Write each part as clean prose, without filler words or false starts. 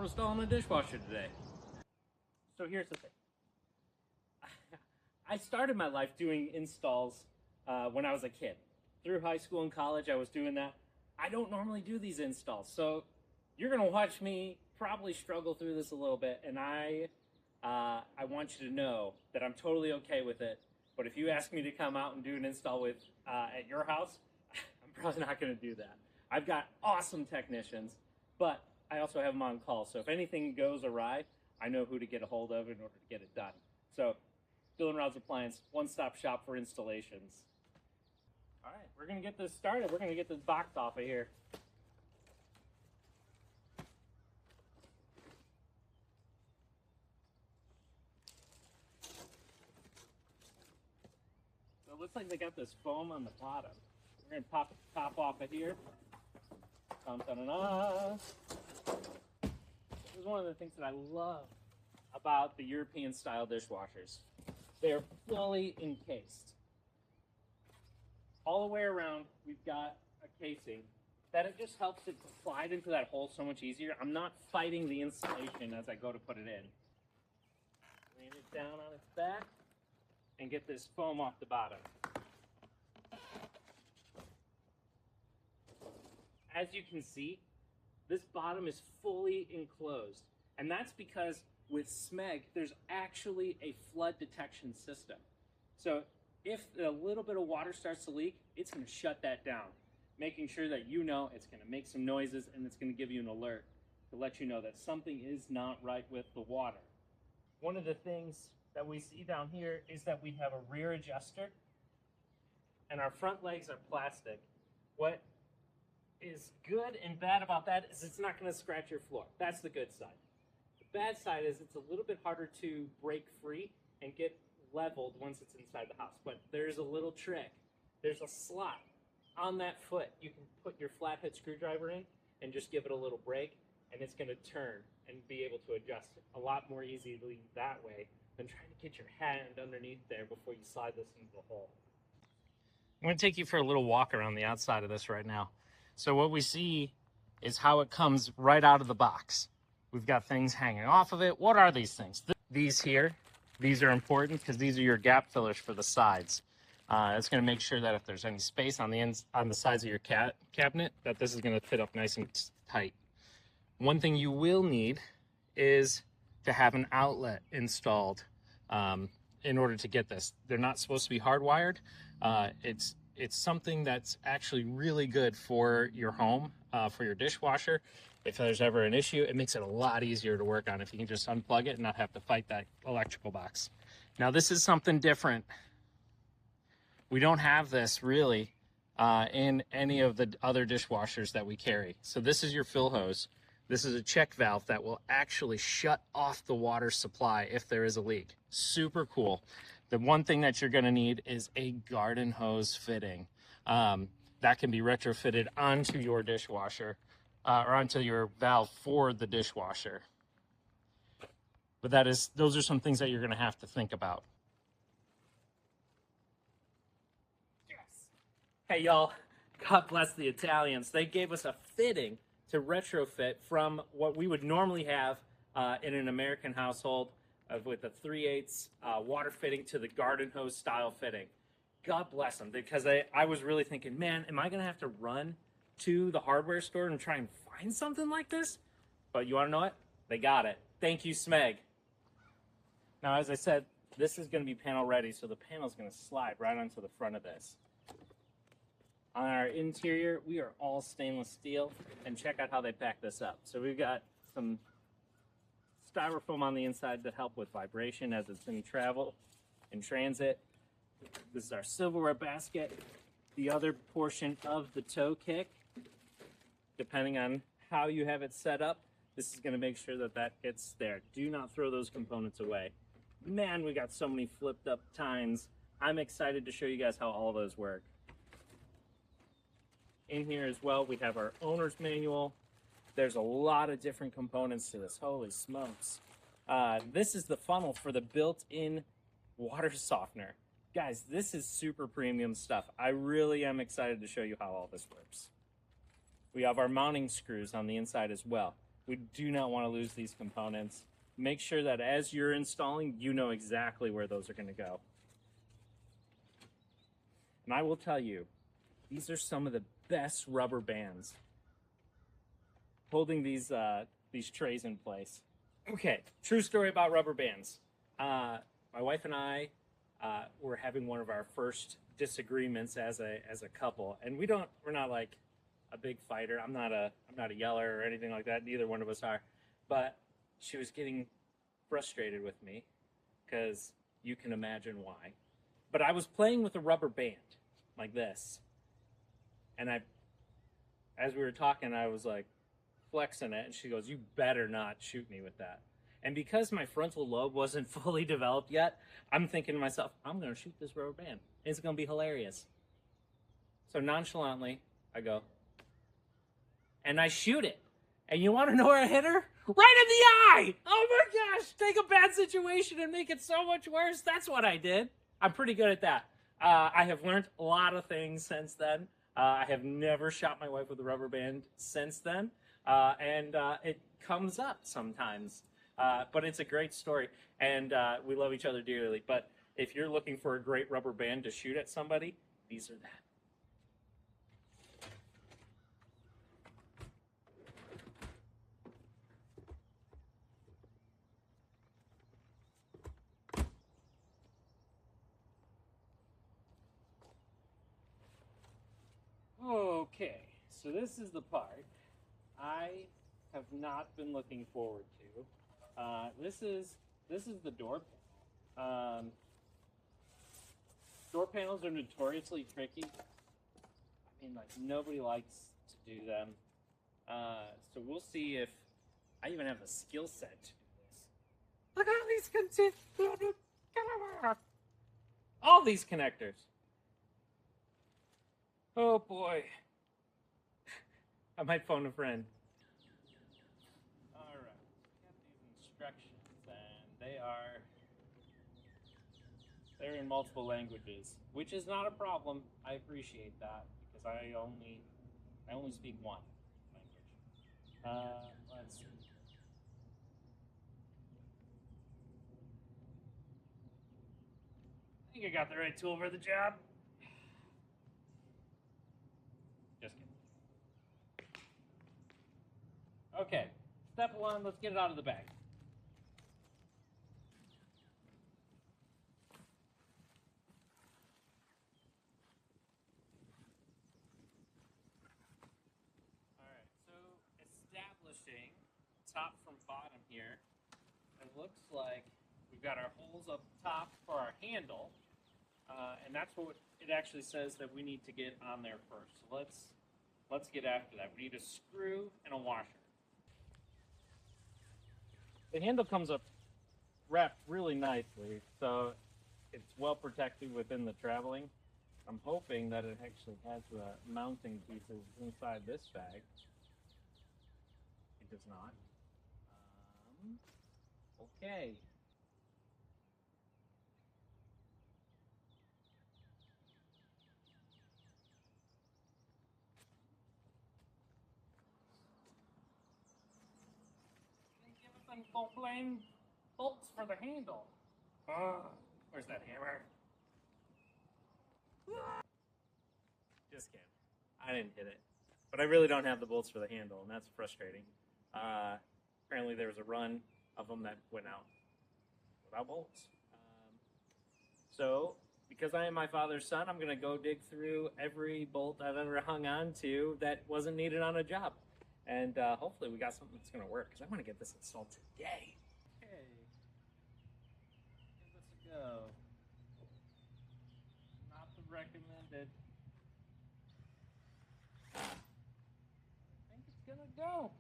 We're installing a dishwasher today. So here's the thing. I started my life doing installs when I was a kid. Through high school and college, I was doing that. I don't normally do these installs, so you're gonna watch me probably struggle through this a little bit, and I want you to know that I'm totally okay with it. But if you ask me to come out and do an install with at your house, I'm probably not gonna do that. I've got awesome technicians, but I also have them on call, so if anything goes awry, I know who to get a hold of in order to get it done. So, Bill & Rod's Appliance, one-stop shop for installations. All right, we're gonna get this started. We're gonna get this box off of here. So it looks like they got this foam on the bottom. We're gonna pop the top off of here. Dun-dun-dun-dun. This is one of the things that I love about the European style dishwashers. They're fully encased. All the way around, we've got a casing that it just helps it slide into that hole so much easier. I'm not fighting the installation as I go to put it in. Lay it down on its back and get this foam off the bottom. As you can see, this bottom is fully enclosed. And that's because with Smeg, there's actually a flood detection system. So if a little bit of water starts to leak, it's gonna shut that down, making sure that you know it's gonna make some noises and it's gonna give you an alert to let you know that something is not right with the water. One of the things that we see down here is that we have a rear adjuster and our front legs are plastic. What is good and bad about that is it's not gonna scratch your floor. That's the good side. The bad side is it's a little bit harder to break free and get leveled once it's inside the house, but there's a little trick. There's a slot on that foot. You can put your flathead screwdriver in and just give it a little break, and it's going to turn and be able to adjust it a lot more easily that way than trying to get your hand underneath there before you slide this into the hole. I'm going to take you for a little walk around the outside of this right now. So what we see is how it comes right out of the box. We've got things hanging off of it. What are these things? These here. These are important because these are your gap fillers for the sides. It's going to make sure that if there's any space on the sides of your cabinet, that this is going to fit up nice and tight. One thing you will need is to have an outlet installed in order to get this. They're not supposed to be hardwired. It's something that's actually really good for your home, for your dishwasher. If there's ever an issue, it makes it a lot easier to work on if you can just unplug it and not have to fight that electrical box. Now, this is something different. We don't have this really in any of the other dishwashers that we carry. So this is your fill hose. This is a check valve that will actually shut off the water supply if there is a leak. Super cool. The one thing that you're going to need is a garden hose fitting. That can be retrofitted onto your dishwasher. Or onto your valve for the dishwasher. But those are some things that you're going to have to think about. Yes. Hey y'all, God bless the Italians. They gave us a fitting to retrofit from what we would normally have in an American household with a 3/8 water fitting to the garden hose style fitting. God bless them, because I was really thinking, man, am I going to have to run to the hardware store and try and find something like this? But you want to know what? They got it. Thank you, Smeg. Now, as I said, this is going to be panel ready, so the panel is going to slide right onto the front of this. On our interior, we are all stainless steel, and check out how they pack this up. So we've got some styrofoam on the inside to help with vibration as it's in travel, in transit. This is our silverware basket. The other portion of the toe kick, depending on how you have it set up, this is going to make sure that that gets there. Do not throw those components away. Man, we got so many flipped up tines. I'm excited to show you guys how all those work. In here as well, we have our owner's manual. There's a lot of different components to this. Holy smokes. This is the funnel for the built-in water softener. Guys, this is super premium stuff. I really am excited to show you how all this works. We have our mounting screws on the inside as well. We do not want to lose these components. Make sure that as you're installing, you know exactly where those are going to go. And I will tell you, these are some of the best rubber bands holding these trays in place. Okay, true story about rubber bands. My wife and I were having one of our first disagreements as a couple, and we're not like a big fighter. I'm not a yeller or anything like that. Neither one of us are. But she was getting frustrated with me because you can imagine why. But I was playing with a rubber band like this, and as we were talking, I was like flexing it, and she goes, "You better not shoot me with that." And because my frontal lobe wasn't fully developed yet, I'm thinking to myself, I'm going to shoot this rubber band. It's going to be hilarious. So nonchalantly, I go, and I shoot it. And you want to know where I hit her? Right in the eye! Oh my gosh! Take a bad situation and make it so much worse. That's what I did. I'm pretty good at that. I have learned a lot of things since then. I have never shot my wife with a rubber band since then. And it comes up sometimes. But it's a great story. And we love each other dearly. But if you're looking for a great rubber band to shoot at somebody, these are that. Okay, so this is the part I have not been looking forward to. This is the door panel. Door panels are notoriously tricky. I mean, like, nobody likes to do them. So we'll see if I even have the skill set to do this. Look at all these all these connectors. Oh boy. I might phone a friend. Alright, got these instructions, and they're in multiple languages, which is not a problem. I appreciate that, because I only speak one language. Let's see. I think I got the right tool for the job. Just kidding. Okay, step one, let's get it out of the bag. Alright, so establishing top from bottom here, it looks like we've got our holes up top for our handle, and that's what it actually says that we need to get on there first. So let's get after that. We need a screw and a washer. The handle comes up wrapped really nicely, so it's well protected within the traveling. I'm hoping that it actually has the mounting pieces inside this bag. It does not. Okay. Give us some full-flame bolts for the handle. Where's that hammer? Just kidding. I didn't hit it. But I really don't have the bolts for the handle, and that's frustrating. Apparently there was a run of them that went out without bolts. So, because I am my father's son, I'm going to go dig through every bolt I've ever hung on to that wasn't needed on a job. And hopefully we got something that's going to work, because I want to get this installed today. Okay. Give this a go. Not the recommended. I think it's going to go.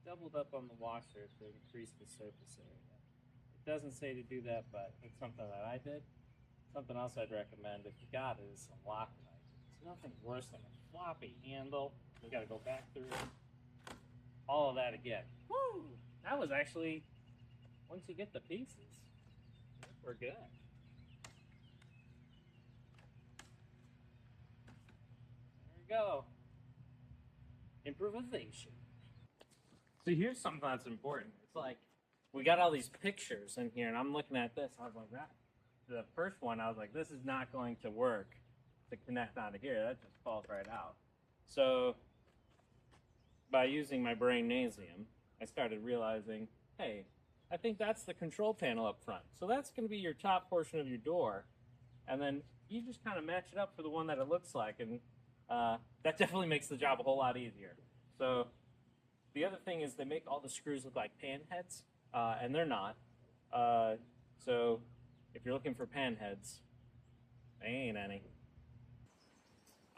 Doubled up on the washer to increase the surface area. It doesn't say to do that, but it's something that I did. Something else I'd recommend if you got it is some Lock-Tite. There's nothing worse than a floppy handle. You got to go back through all of that again. Woo! That was actually, once you get the pieces, we're good. There we go. Improvisation. So here's something that's important. It's like, we got all these pictures in here, and I'm looking at this. I was like, that. The first one, I was like, this is not going to work to connect onto here. That just falls right out. So by using my brain-nasium, I started realizing, hey, I think that's the control panel up front. So that's going to be your top portion of your door. And then you just kind of match it up for the one that it looks like. And that definitely makes the job a whole lot easier. So the other thing is they make all the screws look like pan heads, and they're not. So if you're looking for pan heads, they ain't any.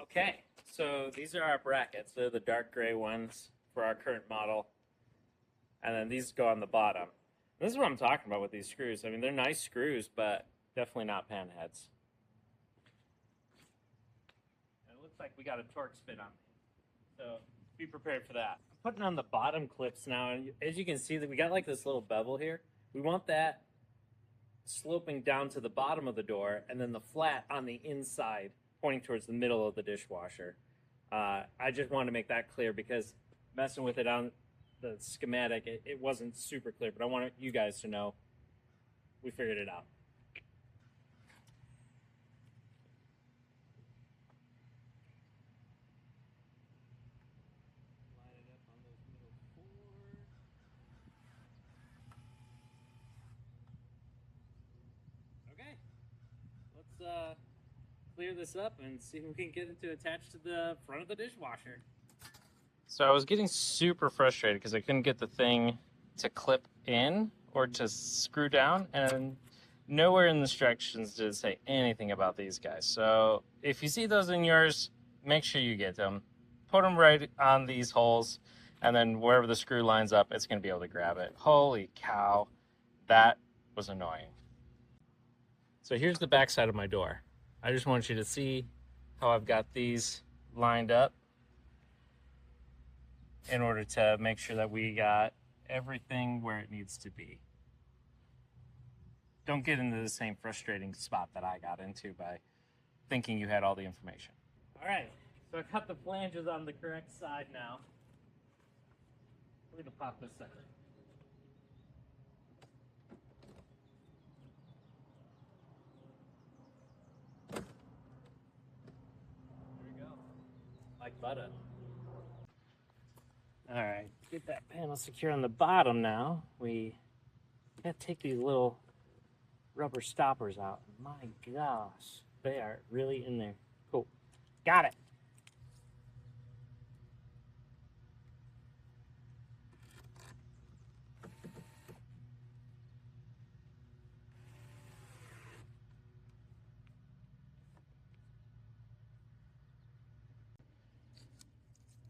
Okay, so these are our brackets. They're the dark gray ones for our current model. And then these go on the bottom. This is what I'm talking about with these screws. I mean, they're nice screws, but definitely not pan heads. And it looks like we got a Torx fit on these. So be prepared for that. I'm putting on the bottom clips now, and as you can see, that we got like this little bevel here. We want that sloping down to the bottom of the door, and then the flat on the inside pointing towards the middle of the dishwasher. I just wanted to make that clear because messing with it on the schematic, it wasn't super clear, but I wanted you guys to know we figured it out. Line it up on those middle four. Okay, let's clear this up and see if we can get it to attach to the front of the dishwasher. So I was getting super frustrated because I couldn't get the thing to clip in or to screw down, and nowhere in the instructions did it say anything about these guys. So if you see those in yours, make sure you get them. Put them right on these holes, and then wherever the screw lines up, it's going to be able to grab it. Holy cow, that was annoying. So here's the back side of my door. I just want you to see how I've got these lined up in order to make sure that we got everything where it needs to be. Don't get into the same frustrating spot that I got into by thinking you had all the information. All right, so I got the flanges on the correct side now. We're gonna pop this sucker. There we go, like butter. All right, get that panel secure on the bottom now. We gotta take these little rubber stoppers out. My gosh, they are really in there. Cool, got it.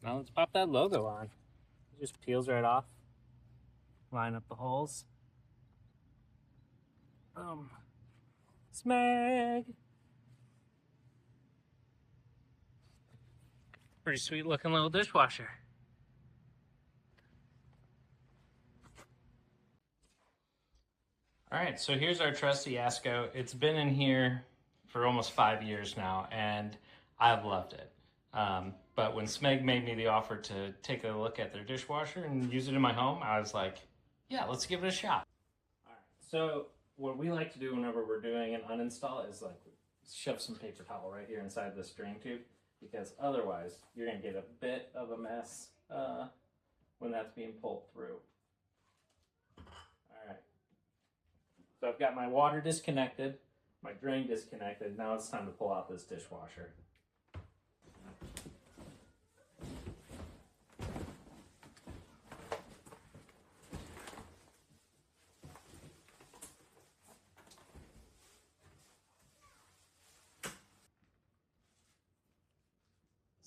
Now let's pop that logo on. It just peels right off. Line up the holes. Boom. Smeg! Pretty sweet looking little dishwasher. All right, so here's our trusty Asco. It's been in here for almost 5 years now, and I've loved it. But when Smeg made me the offer to take a look at their dishwasher and use it in my home, I was like, yeah, let's give it a shot. All right, so what we like to do whenever we're doing an uninstall is like shove some paper towel right here inside this drain tube, because otherwise you're gonna get a bit of a mess when that's being pulled through. All right, so I've got my water disconnected, my drain disconnected. Now it's time to pull out this dishwasher.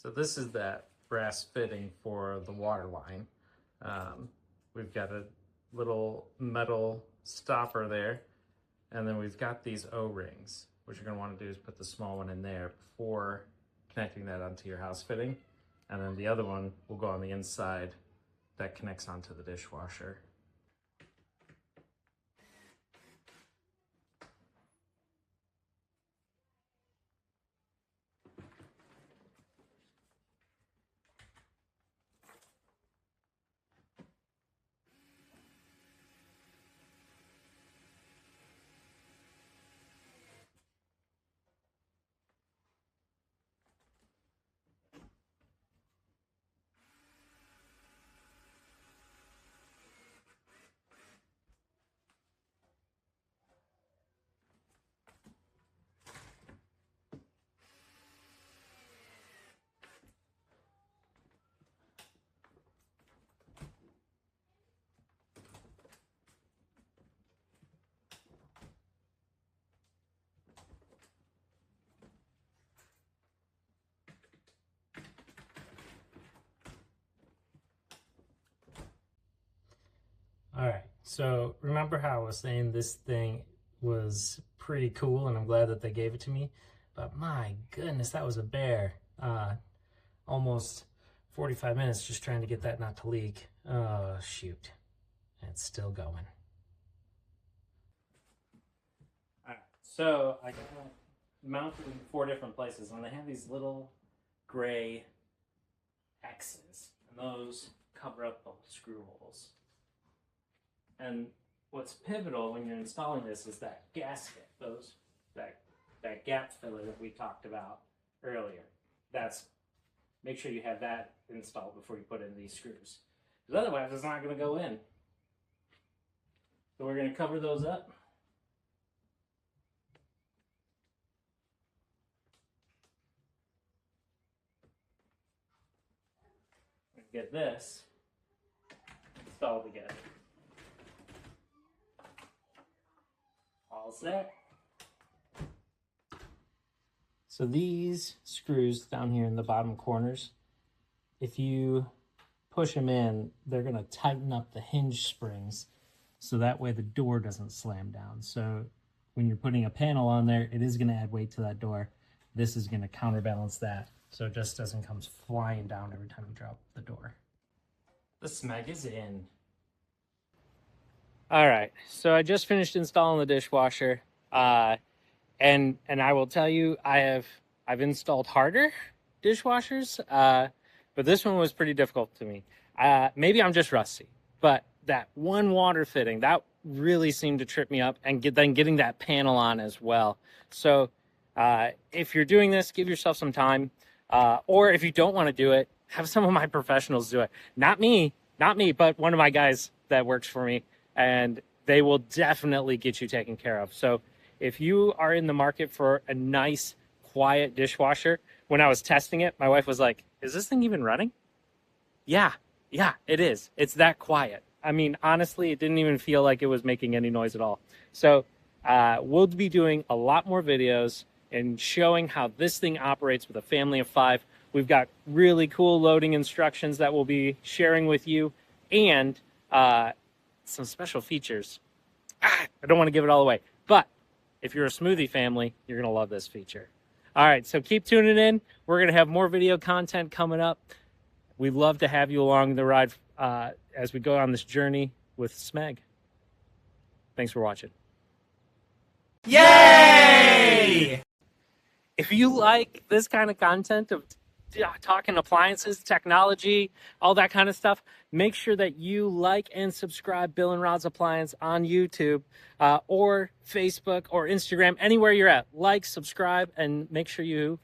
So this is that brass fitting for the water line. We've got a little metal stopper there, and then we've got these O-rings. What you're gonna wanna do is put the small one in there before connecting that onto your house fitting, and then the other one will go on the inside that connects onto the dishwasher. So remember how I was saying this thing was pretty cool and I'm glad that they gave it to me, but my goodness, that was a bear. Almost 45 minutes just trying to get that not to leak. Oh shoot, it's still going. Alright, so I got it mounted in 4 different places and they have these little gray X's and those cover up the screw holes. And what's pivotal when you're installing this is that gasket, that gap filler that we talked about earlier. Make sure you have that installed before you put in these screws, because otherwise it's not going to go in. So we're going to cover those up. And get this installed together. All set. So these screws down here in the bottom corners, if you push them in, they're going to tighten up the hinge springs so that way the door doesn't slam down. So when you're putting a panel on there, it is going to add weight to that door. This is going to counterbalance that so it just doesn't come flying down every time you drop the door. The Smeg is in. All right, so I just finished installing the dishwasher, and I will tell you, I've installed harder dishwashers, but this one was pretty difficult to me. Maybe I'm just rusty, but that one water fitting, that really seemed to trip me up, and then getting that panel on as well. So if you're doing this, give yourself some time, or if you don't want to do it, have some of my professionals do it. Not me, but one of my guys that works for me. And they will definitely get you taken care of. So if you are in the market for a nice, quiet dishwasher, when I was testing it, my wife was like, is this thing even running? Yeah, it is. It's that quiet. I mean, honestly, it didn't even feel like it was making any noise at all. So we'll be doing a lot more videos and showing how this thing operates with a family of 5. We've got really cool loading instructions that we'll be sharing with you, and some special features. I don't want to give it all away, but if you're a smoothie family, you're going to love this feature. All right, so keep tuning in. We're going to have more video content coming up. We'd love to have you along the ride as we go on this journey with Smeg. Thanks for watching. Yay! If you like this kind of content of talking appliances, technology, all that kind of stuff, make sure that you like and subscribe Bill and Rod's Appliance on YouTube or Facebook or Instagram, anywhere you're at. Like, subscribe, and make sure you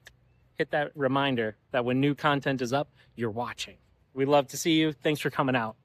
hit that reminder that when new content is up, you're watching. We'd love to see you. Thanks for coming out.